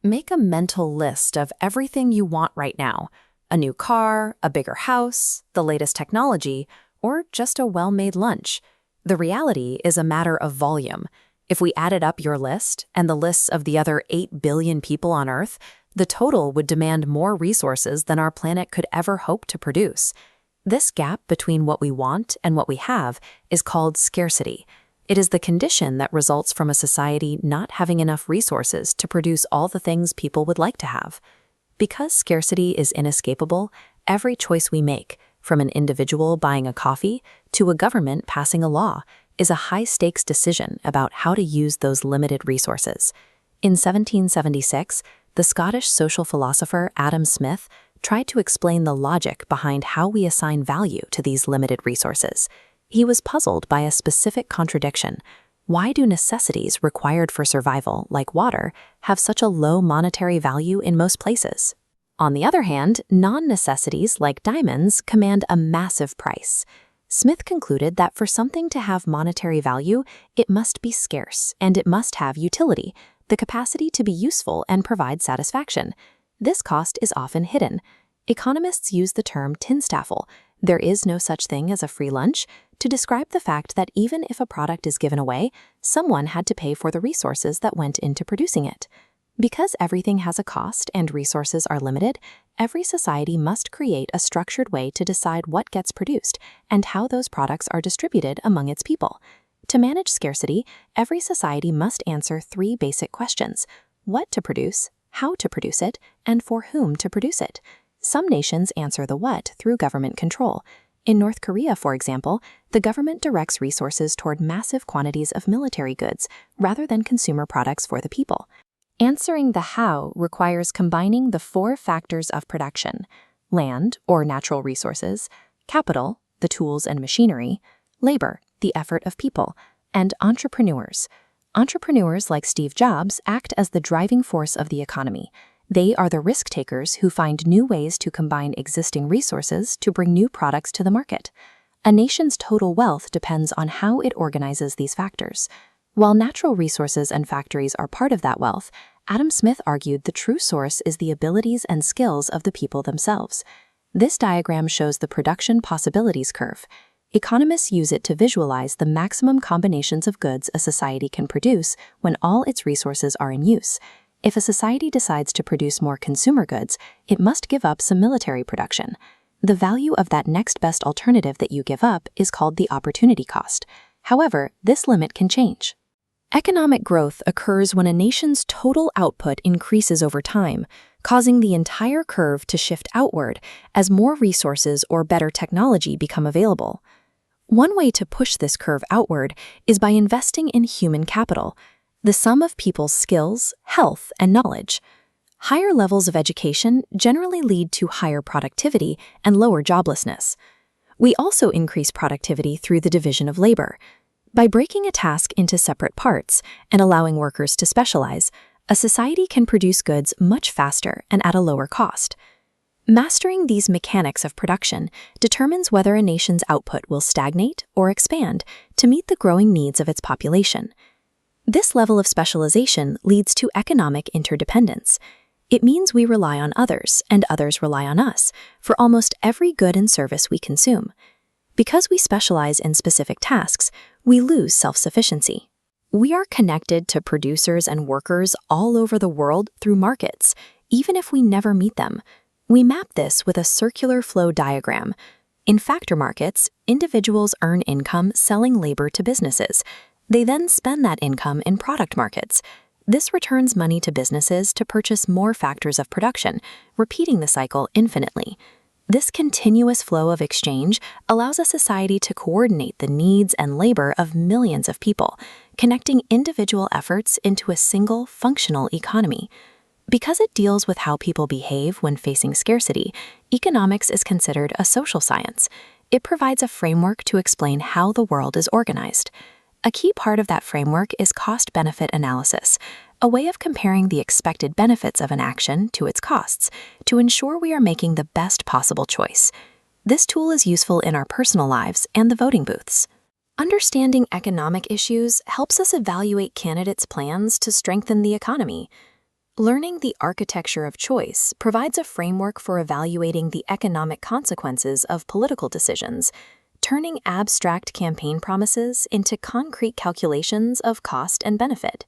Make a mental list of everything you want right now: a new car, a bigger house, the latest technology, or just a well-made lunch. The reality is a matter of volume. If we added up your list and the lists of the other 8 billion people on Earth, the total would demand more resources than our planet could ever hope to produce. This gap between what we want and what we have is called scarcity. It is the condition that results from a society not having enough resources to produce all the things people would like to have. Because scarcity is inescapable, every choice we make, from an individual buying a coffee to a government passing a law, is a high-stakes decision about how to use those limited resources. In 1776, the Scottish social philosopher Adam Smith tried to explain the logic behind how we assign value to these limited resources. He was puzzled by a specific contradiction. Why do necessities required for survival, like water, have such a low monetary value in most places? On the other hand, non-necessities, like diamonds, command a massive price. Smith concluded that for something to have monetary value, it must be scarce, and it must have utility, the capacity to be useful and provide satisfaction. This cost is often hidden. Economists use the term tinstaffel, there is no such thing as a free lunch, to describe the fact that even if a product is given away, someone had to pay for the resources that went into producing it. Because everything has a cost and resources are limited, every society must create a structured way to decide what gets produced and how those products are distributed among its people. To manage scarcity, every society must answer 3 basic questions: what to produce, how to produce it, and for whom to produce it. Some nations answer the what through government control. In North Korea, for example, the government directs resources toward massive quantities of military goods rather than consumer products for the people. Answering the how requires combining the 4 factors of production: land, or natural resources; capital, the tools and machinery; labor, the effort of people; and entrepreneurs. Entrepreneurs like Steve Jobs act as the driving force of the economy. They are the risk takers who find new ways to combine existing resources to bring new products to the market. A nation's total wealth depends on how it organizes these factors. While natural resources and factories are part of that wealth, Adam Smith argued the true source is the abilities and skills of the people themselves. This diagram shows the production possibilities curve. Economists use it to visualize the maximum combinations of goods a society can produce when all its resources are in use. If a society decides to produce more consumer goods, it must give up some military production. The value of that next best alternative that you give up is called the opportunity cost. However, this limit can change. Economic growth occurs when a nation's total output increases over time, causing the entire curve to shift outward as more resources or better technology become available. One way to push this curve outward is by investing in human capital, the sum of people's skills, health, and knowledge. Higher levels of education generally lead to higher productivity and lower joblessness. We also increase productivity through the division of labor. By breaking a task into separate parts and allowing workers to specialize, a society can produce goods much faster and at a lower cost. Mastering these mechanics of production determines whether a nation's output will stagnate or expand to meet the growing needs of its population. This level of specialization leads to economic interdependence. It means we rely on others and others rely on us for almost every good and service we consume. Because we specialize in specific tasks, we lose self-sufficiency. We are connected to producers and workers all over the world through markets, even if we never meet them. We map this with a circular flow diagram. In factor markets, individuals earn income selling labor to businesses. They then spend that income in product markets. This returns money to businesses to purchase more factors of production, repeating the cycle infinitely. This continuous flow of exchange allows a society to coordinate the needs and labor of millions of people, connecting individual efforts into a single, functional economy. Because it deals with how people behave when facing scarcity, economics is considered a social science. It provides a framework to explain how the world is organized. A key part of that framework is cost-benefit analysis, a way of comparing the expected benefits of an action to its costs to ensure we are making the best possible choice. This tool is useful in our personal lives and the voting booths. Understanding economic issues helps us evaluate candidates' plans to strengthen the economy. Learning the architecture of choice provides a framework for evaluating the economic consequences of political decisions, turning abstract campaign promises into concrete calculations of cost and benefit.